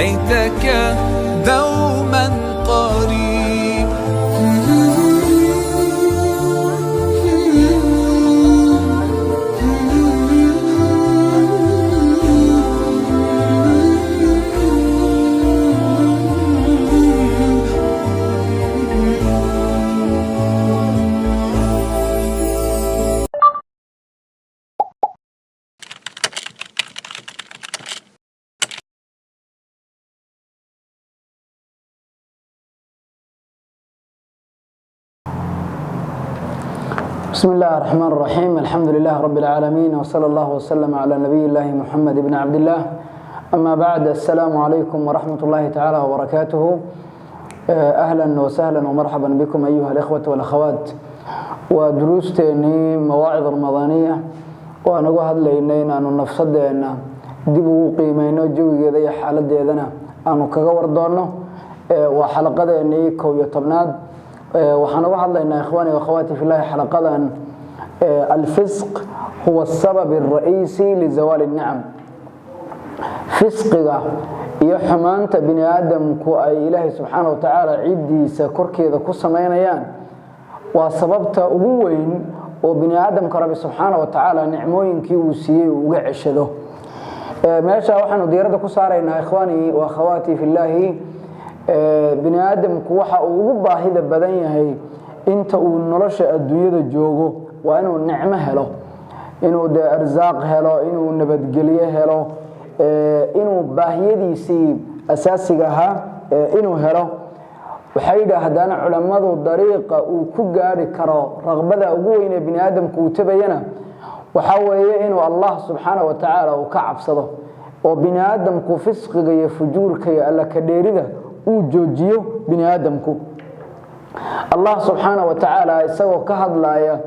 ليتك دوما قريب. بسم الله الرحمن الرحيم. الحمد لله رب العالمين، وصلى الله وسلم على نبي الله محمد بن عبد الله. أما بعد، السلام عليكم ورحمة الله تعالى وبركاته. أهلا وسهلا ومرحبا بكم أيها الإخوة والأخوات. ودروستني مواعظ رمضانية، ونقول هذا لأننا نفسد أن دبوا قيمينه جوي ذي حالة ذنا أنو كجور دارنا وحلقة أني كوي طبناد. waxaan uga hadlaynaa ikhwaani wa akhawati fillahi xalaqadan al-fisq huwa as-sabab ar-ra'isi li zawal an-ni'am. fisqiga iyo xumaanta bini aadamku ay ilaahay subhanahu wa ta'ala ciidiisa korkeeda ku sameeyaan waa sababta ugu weyn oo bini aadamka rabbi subhanahu wa ta'ala nicmooyinkii uu siiyay uga ceshado. meesha waxaanu diirada ku saaraynaa ikhwaani wa akhawati fillahi bini aadamku waxa uu ugu baahida badan yahay inta uu nolosha adduunyada joogo waa inuu nicmo helo, inuu arsaaq helo, inuu nabadgelyo helo, inuu baahiyadiisii asaasiga ahaa inuu helo. waxay yiraahdaan culimadu dariiqa uu ku gaari karo raqbada ugu weyn ee bini aadamku uu tabayana waxa weeye inuu Allah subhanahu wa ta'ala uu ka cabsado oo bini aadamku fisqiga iyo fujuurka iyo alla ka dheerida uu joojiyo bini aadamku. Allah subhanahu wa ta'ala isagoo ka hadlaya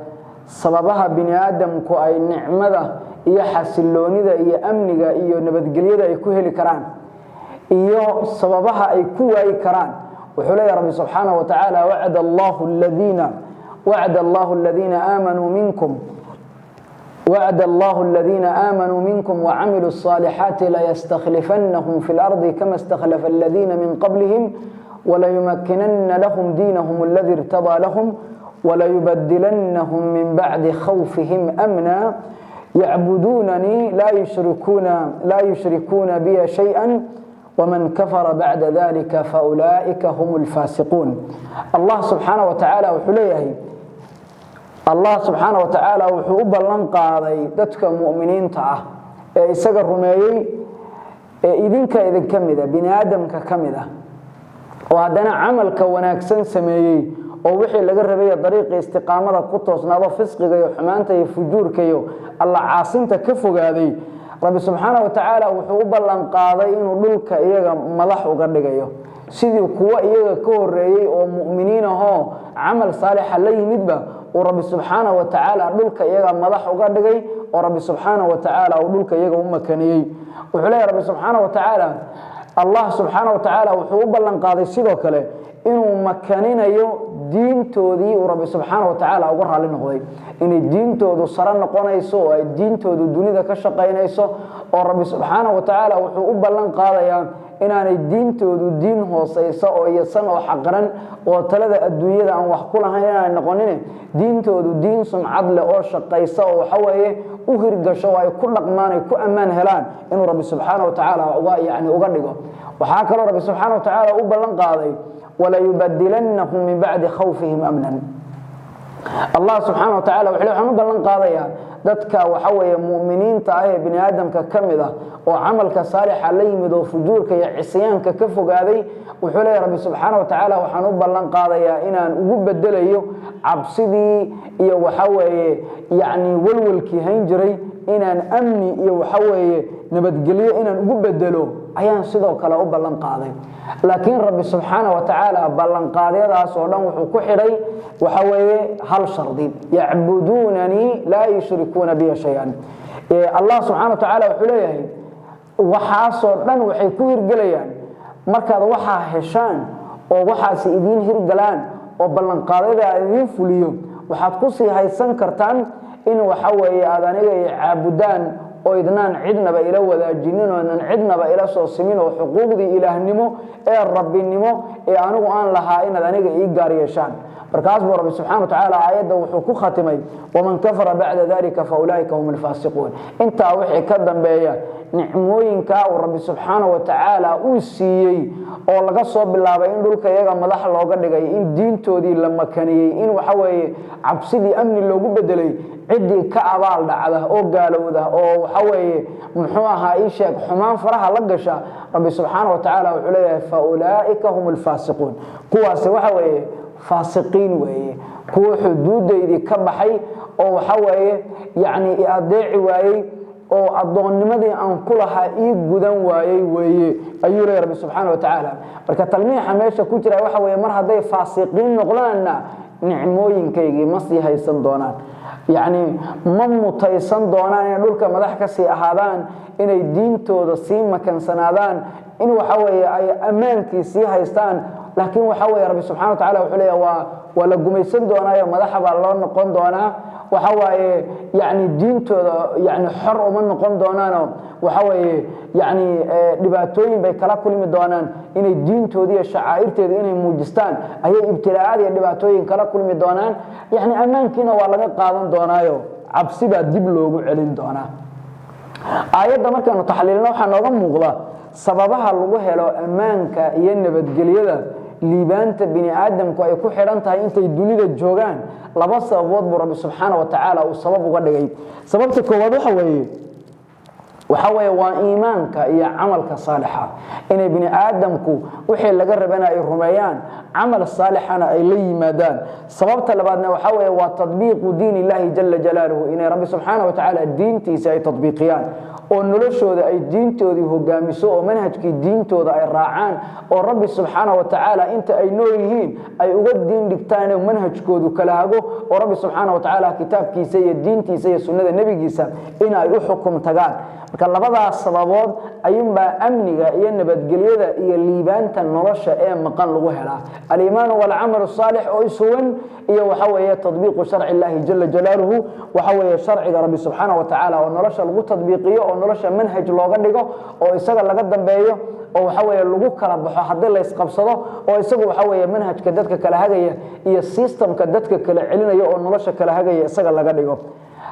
sababaha bini aadamku ay nicmada iyo xasiloonida iyo amniga iyo nabadgelyada ay ku heli karaan iyo sababaha ay ku waayi karaan, wuxuu leeyahay rabbi subhanahu wa ta'ala wa'ada Allahu alladhina amanu minkum وعد الله الذين آمنوا منكم وعملوا الصالحات لا يستخلفنهم في الأرض كما استخلف الذين من قبلهم وليمكنن لهم دينهم الذي ارتضى لهم وليبدلنهم من بعد خوفهم أمنا يعبدونني لا يشركون بي شيئا ومن كفر بعد ذلك فأولئك هم الفاسقون. الله سبحانه وتعالى وحليه Allah subhanahu wa ta'ala wuxuu u ballan qaaday dadka muuminiinta ah ee isaga rumeeyay ee idinka kamida bini aadamka kamida oo hadana amalka wanaagsan sameeyay oo wixii laga rabay dariiqa istiqaamada ku toosnaado fisqiga iyo xumaanta iyo fujuurka iyo Allah caasinta ka fogaaday. Rabbi subhanahu wa ta'ala wuxuu u ballan qaaday inuu dhulka iyaga madax uga dhigayo sidii kuwa iyaga ka horeeyay oo muuminiin ah amal saalix la yimidba ورب سبحانه وتعالى دولك iyaga madax uga dhigay oo Rabbi subhanahu wa ta'ala uu dulka iyaga u makaniyay. wuxuu leeyahay Rabbi subhanahu wa ta'ala Allah subhanahu wa ta'ala wuxuu u ballan qaaday sidoo kale inuu makaninayo diintoodii uu Rabbi subhanahu wa ta'ala uga raali noqday inay diintoodu sare noqonayso oo ay diintoodu dunida ka shaqeynayso oo Rabbi subhanahu wa ta'ala wuxuu u ballan qaadayaa inaanay diintoodu diin hooseysa oo iyasan oo xaqran oo talada adduunyada aan wax ku lahayn inay noqonin diintoodu diin sumcad leh oo shaqeysa oo waxa weeye u hirgasho ay ku dhaqmaan ay ku amaan helaan inuu Rabbi subhanahu wa ta'ala uga dhigo. waxa kale Rabbi subhanahu wa ta'ala u ballan qaaday wala yubaddilannahum min ba'di khawfihim amnan. Allah subhanahu wa ta'ala wuxuu ballan qaadayaa dadka waxa weeye muuminiinta ah ee bini aadamka kamida oo amalka saalix la yimid oo fujuurka iyo cisyaanka ka fogaaday. wuxuu leeyahay Rabbi subhanahu wa ta'ala waxaan u ballan qaadayaa inaan ugu bedelayo cabsidii iyo waxa weeye walwalkii hayn jiray inaan amni iyo waxa weeye nabadgelyo inaan ugu bedelo ayaan sidoo kale u ballan qaaday. laakiin Rabbi subhanahu wa ta'ala ballan qaadayadaas oo dhan wuxuu ku xiray waxa weeye hal shardi ya'budunani la yushrikuuna bi shay'an. Allah subhanahu wa ta'ala wuxuu leeyahay waxaasoo dhan waxay ku hirgelayaan markaad waxa heshaan oo waxaas idin hirgalaan oo ballan qaadada idin fuliyo waxaad ku sii haysan kartaan in waxa weeye aad aniga caabudaan oo idnaan cidnaba ila wadaajinin oo idnaan cidnaba ila soo simin oo xuquuqdii ilaahnimo ee rabbinimo ee anigu aan lahaa inaad aniga ii gaar yeeshaan markaas buu rabbi subxaanahu wa tacaala aayadda wuxuu ku khatimay waman kafara bacda dalika fa ulaa'ika hum alfaasiquun intaa wixii ka dambeeya nicmooyinkaa uu rabbi subxaanahu wa tacaala uu siiyey oo laga soo bilaabay in dhulka iyaga madax looga dhigay in diintoodii la makaniyey in waxa weeye cabsidii amni loogu bedelay ciddii ka abaal dhacda oo gaalowda oo waxa weeye muxuu ahaa ii sheeg xumaan faraha la gasha rabbi subxaanahu wa tacaala wuxuu leeyahay fa ulaa'ika hum alfaasiquun kuwaasi waxa weeye faasiqiin weeye kuwa xuduudeydii ka baxay oo waxa weeye yacni i adeeci waayey oo addoonnimadii aan ku lahaa ii gudan waayey weeye ayuu leeyahay rabbi subxaanahu wa tacaala marka talmiixa meesha ku jira waxa weeye mar hadday faasiqiin noqdaanna nicmooyinkaygii ma sii haysan doonaan yacni ma mutaysan doonaan inay dhulka madax ka sii ahaadaan inay diintooda sii makansanaadaan in waxa weeye ay ammaankii sii haystaan laakiin waxa weeye rabbi subxaanahu wa tacaala wuxuu leeyahay waa la gumaysan doonaayo madaxa baa loo noqon doonaa waxa waaye yacni diintooda yacni xor uma noqon doonaanoo waxa weeye yacni dhibaatooyin bay kala kulmi doonaan inay diintoodii iyo shacaa'irteeda inay muujistaan ayay ibtilaa'aad iyo dhibaatooyin kala kulmi doonaan yacni ammaankiina waa laga qaadan doonaayo cabsi baa dib loogu celin doonaa aayadda markaanu taxliilino waxaa nooga muuqda sababaha lagu helo ammaanka iyo nabadgelyada liibaanta bini aadamku ay ku xidhan tahay intay dunida joogaan laba sababood buu rabbi subxaanahu wa tacaala uu sabab uga dhigay sababta koowaad waxa weeye waa iimaanka iyo camalka saalixa inay bini aadamku wixii laga rabana ay rumeeyaan camal saalixana ay la yimaadaan sababta labaadna waxa weeye waa tadbiiqu diin illaahi jala jalaaluhu inay rabbi subxaanahu wa tacaala diintiisa ay tadbiiqiyaan oo noloshooda ay diintoodii hogaamiso oo manhajkii diintooda ay raacaan oo rabbi subxaanahu wa tacaala inta ay nool yihiin ay uga diin dhigtaan inuu manhajkoodu kala hago oo rabbi subxaanahu wa tacaala kitaabkiisa iyo diintiisa iyo sunnada nebigiisa in ay u xukum tagaan marka labadaas sababood ayuunbaa amniga iyo nabadgelyada iyo liibaanta nolosha ee maqan lagu helaa aliimaanu walcamalu saalix oo isuwan iyo waxa weeye tadbiiqu sharci illaahi jala jalaaluhu waxa weeye sharciga rabbi subxaanahu wa tacaala oo nolosha lagu tadbiiqiyo oo nolosha manhaj looga dhigo oo isaga laga dambeeyo oo waxa weeye lagu kala baxo haddii la isqabsado oo isagu waxa weeye manhajka dadka kala hagaya iyo systemka dadka kala celinaya oo nolosha kala hagaya isaga laga dhigo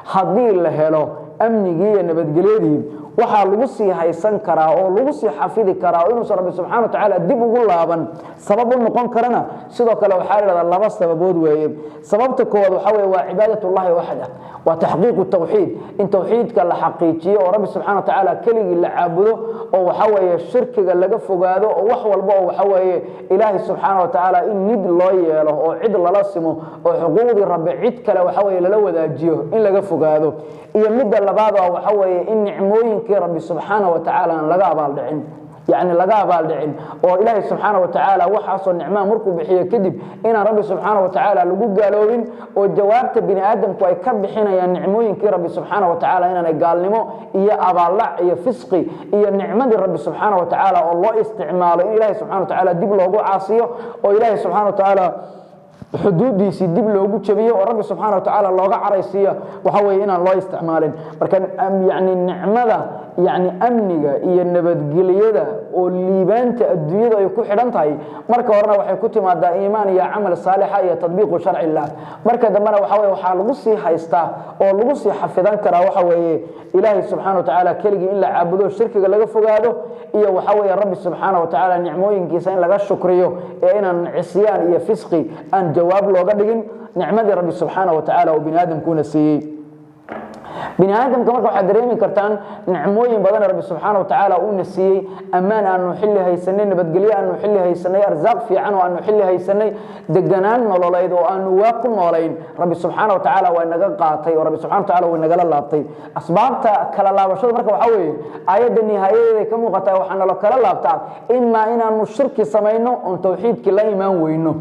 haddii la helo amnigii iyo nabadgelyadii waxaa lagu sii haysan karaa oo lagu sii xafidi karaa oo inuusan rabbi subxaanahu wa tacaala dib ugu laaban sabab u noqon karana sidoo kale waxaa la yidhahdaa laba sababood weeye sababta koowaad waxa weeye waa cibaadatullahi waxda waa taxqiiqu tawxiid in tawxiidka la xaqiijiyo oo rabbi subxaanahu wa tacaala keligii la caabudo oo waxa weeye shirkiga laga fogaado oo wax walba oo waxa weeye ilaahay subxaanahu wa tacaala in nid loo yeelo oo cid lala simo oo xuquuqdii rabbi cid kale waxa weeye lala wadaajiyo in laga fogaado iyo midda labaad oo waxa weeye in nicmooyinkii rabbi subxaanahu wa tacaala aan laga abaal dhicin يعني لقى بالدعين وإلهي سبحانه وتعالى وحصل نعمة مركو بحية كذب إن ربي سبحانه وتعالى لقوا قالوين وجوابت بني آدم كوي كب حين ينعموين كي ربي سبحانه وتعالى إن قال نمو إيا أبالع إيا فسقي إيا النعمة ربي سبحانه وتعالى والله استعماله إلهي سبحانه وتعالى دب له عاصيه وإلهي سبحانه وتعالى xuduudiisii dib loogu jabiyo oo rabbi subxaanahu wa tacaala looga caraysiiyo waxa weeye inaan loo isticmaalin marka yani nicmada yani amniga iyo nabadgelyada oo liibaanta adduunyada ay ku xidhan tahay marka horena waxay ku timaadaa iimaan iyo camal saalixa iyo tadbiiqu sharci illah marka dambena waxa weeye waxaa lagu sii haystaa oo lagu sii xafidan karaa waxa weeye ilaahay subxaanahu wa tacaala keligii in la caabudo shirkiga laga fogaado iyo waxa weeye rabbi subxaanahu wa tacaala nicmooyinkiisa in laga shukriyo ee inaan cisyaan iyo fisqi aan jawaab looga dhigin nicmadii rabbi subxaanahu wa tacaala uu bini aadamkuuna siiyey bini aadamka marka waxaad dareemi kartaan nicmooyin badan rabbi subxaanahu wa tacaala uuna siiyey ammaan aanu xilli haysanay nabadgelyo aanu xilli haysanay arsaaq fiican oo aanu xilli haysanay deganaan nololeed oo aanu waa ku noolayn rabbi subxaanahu wa tacaala waa naga qaatay oo rabbi subxaanahu wa tacaala waa nagala laabtay asbaabta kala laabashada marka waxa weeye aayadda nihaayadeeda ka muuqata waxaa nalo kala laabtaa imaa inaanu shirki samayno oon tawxiidkii la imaan weyno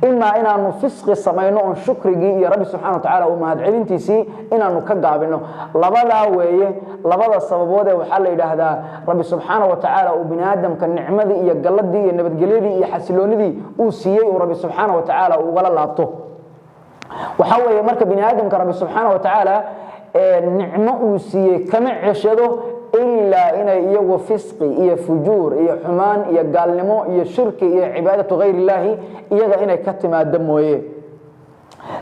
imaa inaanu fisqi samayno oon shukrigii iyo rabbi subxaanahu wa tacaala uu mahadcelintiisii inaanu ka gaabino labadaa weeye labada sababood ee waxaa la yidhaahdaa rabbi subxaanahu wa tacaala uu bini aadamka nicmadii iyo galladii iyo nabadgelyadii iyo xasiloonidii uu siiyey uu rabbi subxaanahu wa tacaala ugala laabto waxaa weeye marka bini aadamka rabbi subxaanahu wa tacaala nicmo uu siiyey kama ceshado ilaa inay iyagu fisqi iyo fujuur iyo xumaan iyo gaalnimo iyo shirki iyo cibaadatu ghayri illaahi iyaga inay ka timaado mooye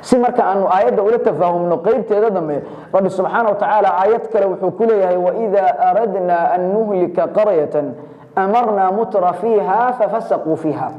si marka aanu aayadda ula tafaahumno qaybteeda dambe rabbi subxaanahu wa tacaala aayad kale wuxuu ku leeyahay waidaa aradnaa an nuhlika qaryatan amarnaa mutra fiiha fafasaquu fiiha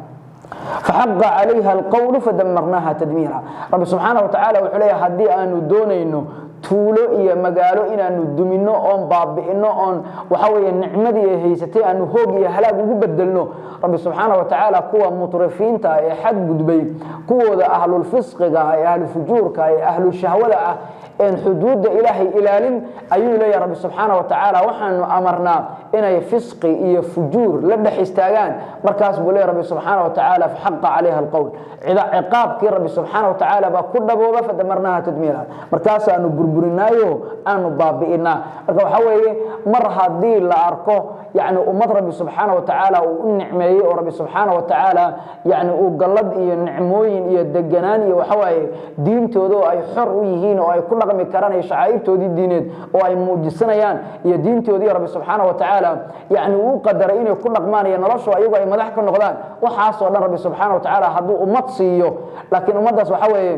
فحق عليها القول فدمرناها تدميرا رب سبحانه وتعالى وحليه هدي أنو دونينو tuulo iyo magaalo inaanu dumino oon baabi'ino oon waxa weeye nicmadii haysatay aanu hoog iyo halaag ugu bedelno rabbi subxaanahu wa tacaala kuwa mutrifiinta ee xad gudbay kuwooda ahlul fisqiga ee ahlul fujuurka ee ahlul shahwada ah een xuduudda ilaahay ilaalin ayuu leeyahay rabbi subxaanahu wa tacaala waxaanu amarnaa inay fisqi iyo fujuur la dhex istaagaan markaas buu leeyahay rabbi subxaanahu wa tacaala faxaqa calayha alqowl ciqaabkii rabbi subxaanahu wa tacaala baa ku dhabooba fadamarnaha tadmiira markaas aanu burburinaayo aanu baabi'inaa marka waxa weeye mar haddii la arko yani ummad rabbi subxaanahu wa tacaala uu u nicmeeyey oo rabbi subxaanahu wa tacaala yani uu gallad iyo nicmooyin iyo deganaan iyo waxa waaye diintooda oo ay xor u yihiin oo ay ku dhaqmi karaan iyo shacaa'irtoodii diineed oo ay muujisanayaan iyo diintoodii rabbi subxaanahu wa tacaala yani uu qadaray inay ku dhaqmaan iyo noloshu ayagu ay madax ka noqdaan waxaasoo dhan rabbi subxaanahu wa tacaala hadduu ummad siiyo laakiin ummaddaas waxa weeye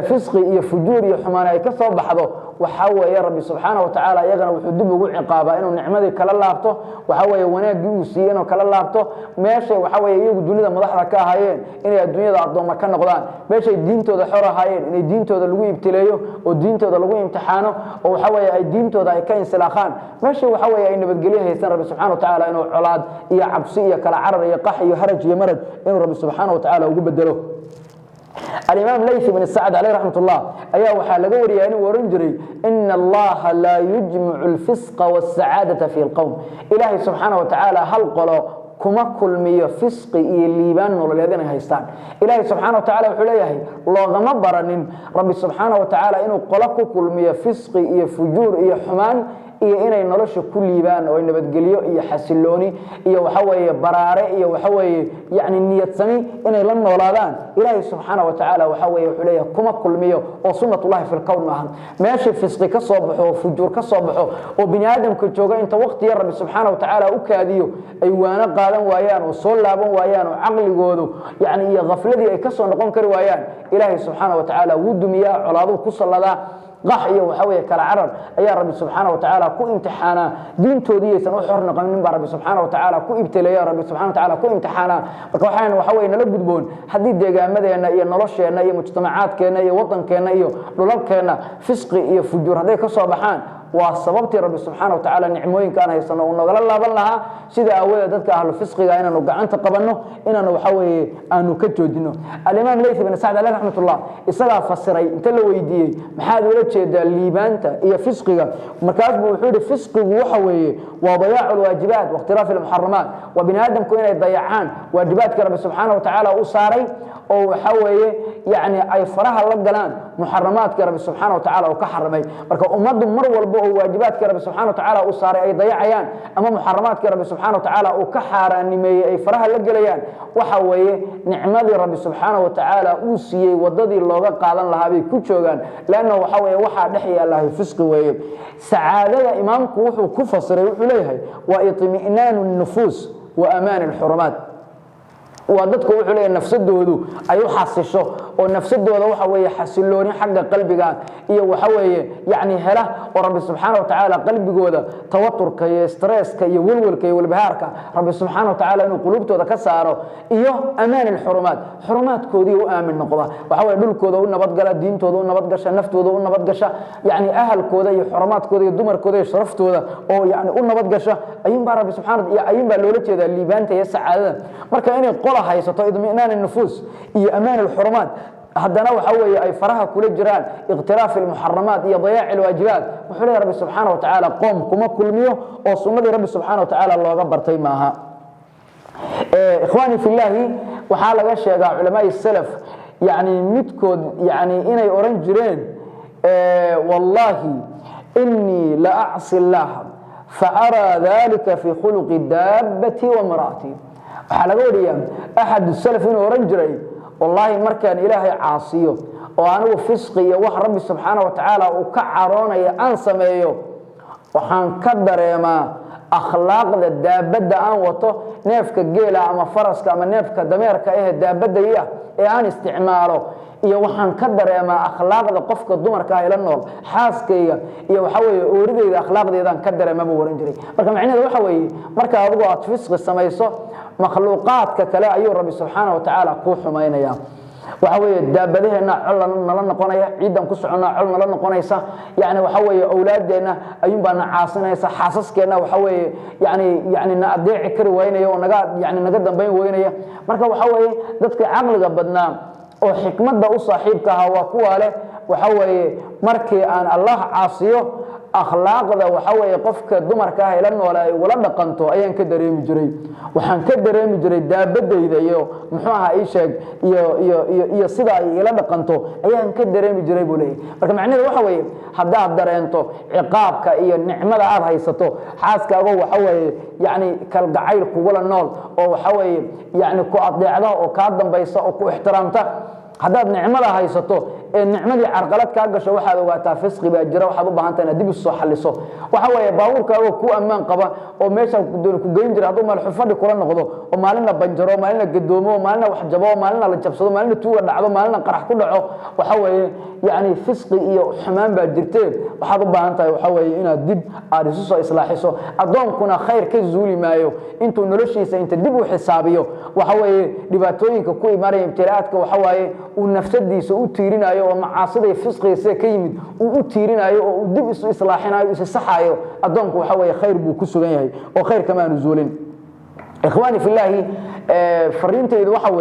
fisqi iyo fujuur iyo xumaan ay ka soo baxdo waxa weeye rabbi subxaanahu wa tacaala iyagana wuxuu dib ugu ciqaabaa inuu nicmadii kala laabto waxa weeye wanaaggii uu siiyey inuu kala laabto meeshay waxa weeye iyagu dunida madaxda ka ahaayeen inay adduunyada addoomma ka noqdaan meeshay diintooda xor ahaayeen inay diintooda lagu ibtileeyo oo diintooda lagu imtixaano oo waxa weeye ay diintooda ay ka insilaaqaan meeshay waxa weeye ay nabadgelyo haystaan rabbi subxaanahu wa tacaala inuu colaad iyo cabsi iyo kala carar iyo qax iyo haraj iyo marad inuu rabbi subxaanahu wa tacaala ugu bedelo الإمام ليث بن سعد عليه رحمة الله أيها وحال قوري أنه ورنجري إن الله لا يجمع الفسق والسعادة في القوم إلهي سبحانه وتعالى هل قالوا كما كل مية فسق الليبان والذين هيستان إلهي سبحانه وتعالى وحليه الله مبرن ربي سبحانه وتعالى إنه قلق كل مية فسق فجور حمان iyo inay nolosha ku liibaan oo nabadgeliyo iyo xasilooni iyo waxa weeye baraare iyo waxa weeye yaani niyad sami inay la noolaadaan ilaahay subhanahu wa ta'ala waxa weeye wuxuu leeyahay kuma kulmiyo oo sunnatullahi fil qawl maahan meeshii fisqi ka soo baxo fujuur ka soo baxo oo bini aadamka jooga inta waqti yar rabbi subhanahu wa ta'ala u kaadiyo ay waana qaadan waayaan oo soo laaban waayaan oo aqligoodu yaani iyo qafladii ay ka soo noqon kari waayaan ilaahay subhanahu wa ta'ala wuu dumiyaa colaadu ku sallada قح iyo waxa weeye kala carar ayaa rabbi subhanahu wa ta'ala ku imtixaana diintoodiisan u xor noqonin baa rabbi subhanahu wa ta'ala ku ibtileeyo rabbi subhanahu wa ta'ala ku imtixaana marka waxaan waxa weeye nala gudboon hadii deegaamadeena iyo nolosheena iyo mujtamacaadkeena iyo wadankeena iyo dhulalkeena fisqi iyo fujuur haday ka soo baxaan waa sababtii rabbi subhanahu wa ta'ala nicmooyinka aan haysano oo nagala laaban laha sida awada dadka ahlu fisqiga inaanu gacanta qabanno inaanu waxa weeye aanu ka joojino al-imam Layth ibn Sa'd alayhi rahmatullah isaga fasiray inta la weydiiyay maxaa ula jeedaa liibaanta iyo fisqiga markaas buu wuxuu yiri fisqigu waxa weeye waa dayaacu waajibaat wa iqtiraaf al-muharramat wa bini aadamku inay dayacaan waajibaadka rabbi subhanahu wa ta'ala u saaray oo waxa weeye yaani ay faraha la galaan muharramaadka rabbi subhanahu wa ta'ala oo ka xaramay marka ummadu mar walba oo waajibaadka rabbi subhanahu wa ta'ala u saaray ay dayacayaan ama muharramaadka rabbi subhanahu wa ta'ala oo ka xaaraanimeeyay ay faraha la galayaan waxa weeye nicmadii rabbi subhanahu wa ta'ala uu siiyay wadadii looga qaadan lahaa bay ku joogan laana waxa weeye waxa dhaxyaalahay fisqi weeye saadada imaamku wuxuu ku fasiray wuxuu leeyahay wa itmi'nanu an-nufus wa aman al-hurumat wadadku wuxuu leeyahay nafsadoodu ay u xasisho oo nafsadooda waxa weeye xasilooni xagga qalbiga iyo waxa weeye yaani hela oo rabbi subhanahu wa ta'ala qalbigooda tawaturka iyo stresska iyo walwalka iyo walbahaarka rabbi subhanahu wa ta'ala inuu qulubtooda ka saaro iyo amaan xurumaadkoodii u aamin noqda waxa weeye dhulkooda u nabad gala diintooda u nabad gasha naftooda u nabad gasha yaani ahalkooda iyo xurumaadkooda iyo dumarkooda iyo sharaftooda oo yaani u nabad gasha ayun baa rabbi subhanahu wa ta'ala loola jeedaa liibaanta iyo sacaadada marka inay haysato idmiinaan an-nufus iyo amaan al-hurumat haddana waxa weeye ay faraha kula jiraan iqtiraaf al-muharramat iyo dayaac al-waajibaat wuxuu leeyahay rabbi subhanahu wa ta'ala qoom kuma kulmiyo oo sunnadii rabbi subhanahu wa ta'ala looga bartay maaha ikhwani fillahi waxa laga sheegaa culimada salaf yaani midkood yaani inay oran jireen wallahi inni la a'si Allah fa ara dhalika fi khuluqi dabbati wa mar'ati waxa laga wariyaa ahad salaf inuu oran jiray wallahi markaan ilaahay caasiyo oo anigu fisqi iyo wax rabbi subxaanahu wa tacaala uu ka caroonaya aan sameeyo waxaan ka dareemaa akhlaaqda daabadda aan wato neefka geela ama faraska ama neefka dameerka daabadda ee aan isticmaalo iyo waxaan ka dareemaa akhlaaqda qofka dumarka ah ila nool xaaskayga iyo waxa weeye ooridayda akhlaaqdeedaan ka dareemaa buu waran jiray marka macnaheedu waxa weeye marka adigu aad fisqi samayso makhluuqaadka kale ayuu rabbi subxaanahu wa tacaala ku xumaynaya waxa weeye daabadaheena col nala noqonaya ciidan ku socona col nala noqonaysa yani waxa weeye awlaadeena ayuun baa nacaasinaysa xaasaskeena waxa weeye yani na adeeci kari waynaya oo naga dambayn waynaya marka waxa weeye dadka caqliga badnaa oo xikmadda u saaxiibka ahaa waa kuwa leh waxa weeye markii aan Allah caasiyo akhlaaqda waxa weeye qofka dumarka ah ila nool ay wala dhaqanto ayaan ka dareemi jiray waxaan ka dareemi jiray daabadayda iyo muxuu ahaa ii sheeg iyo sida ay ila dhaqanto ayaan ka dareemi jiray buu leeyahay marka macnaheedu waxa weeye haddaad dareento ciqaabka iyo nicmada aad haysato xaaskaaga waxa weeye kalgacayl kugula nool oo waxa weeye ku adeecda oo ka dambaysa oo ku ixtiraamta haddaad nicmada haysato ee nicmadii carqalad ka gasho waxaad ogaataa fisqi baa jira waxaad u baahan tahay dib u soo xaliso waxa weeye baabuurkaaga ku ammaan qaba oo meesha ku geyn jira haduu meel xufadhi kula noqdo oo maalina banjaro maalina gadoomo maalina wax jabo maalina la jabsado maalina tuuga dhacdo maalina qarax ku dhaco waxa weeye fisqi iyo xumaan baa jirteen waxaad u baahan tahay waxa weeye inaad dib aad isu soo islaaxiso adoonkuna khayr ka zuuli maayo intuu noloshiisa inta dib u xisaabiyo waxa weeye dhibaatooyinka ku imaanaya ibtilaadka waxa weeye uu nafsadiisa u tiirinayo oo macaasida fisqiisa ka yimid uu u tiirinayo oo dib isu islaaxinayo isu saxayo adoonku waxa weeye khayr buu ku sugan yahay oo khayr kama aanu zuulin ikhwaani fillahi fariintaydu waxa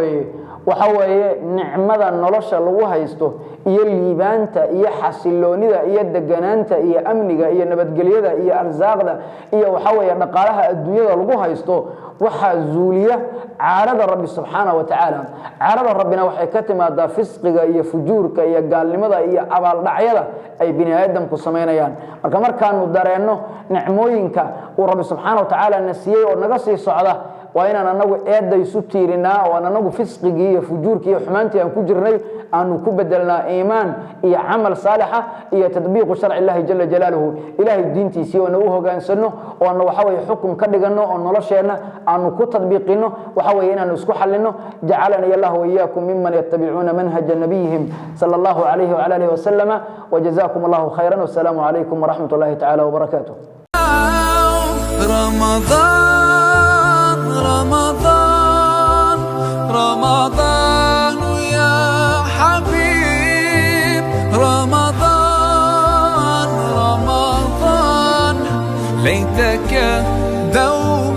weeye nicmada nolosha lagu haysto iyo liibaanta iyo xasiloonida iyo deganaanta iyo amniga iyo nabadgelyada iyo arsaaqda iyo waxa weeye dhaqaalaha adduunyada lagu haysto waxa zuuliya caarada rabbi subxaanahu wa tacaala caarada rabbina waxay ka timaadaa fisqiga iyo fujuurka iyo gaalnimada iyo abaaldhacyada ay bini aadamku samaynayaan markaanu dareenno nicmooyinka uu rabbi subxaanahu wa tacaala na siiyey oo naga sii socda waa inaan anagu eedda isu tiirinaa oo aan anagu fisqigii iyo fujuurkii iyo xumaantii aan ku jirnay aanu ku bedelnaa iimaan iyo camal saalixa iyo tadbiiqu sharci illahi jala jalaaluhu ilaahay diintiisii oo na u hogaansano oo na waxa weeye xukum ka dhigano oo nolosheenna aanu ku tadbiiqino waxa weeye inaanu isku xallino jacalana allahu waiyakum mimman yattabicuuna manhaja nabiyihim sala allahu calayhi wacala alihi wasalama wajazakum allahu khayran wasalaamu calaykum waraxmat ullahi tacaala wabarakaatuh رمضان يا حبيب رمضان ليتك دوما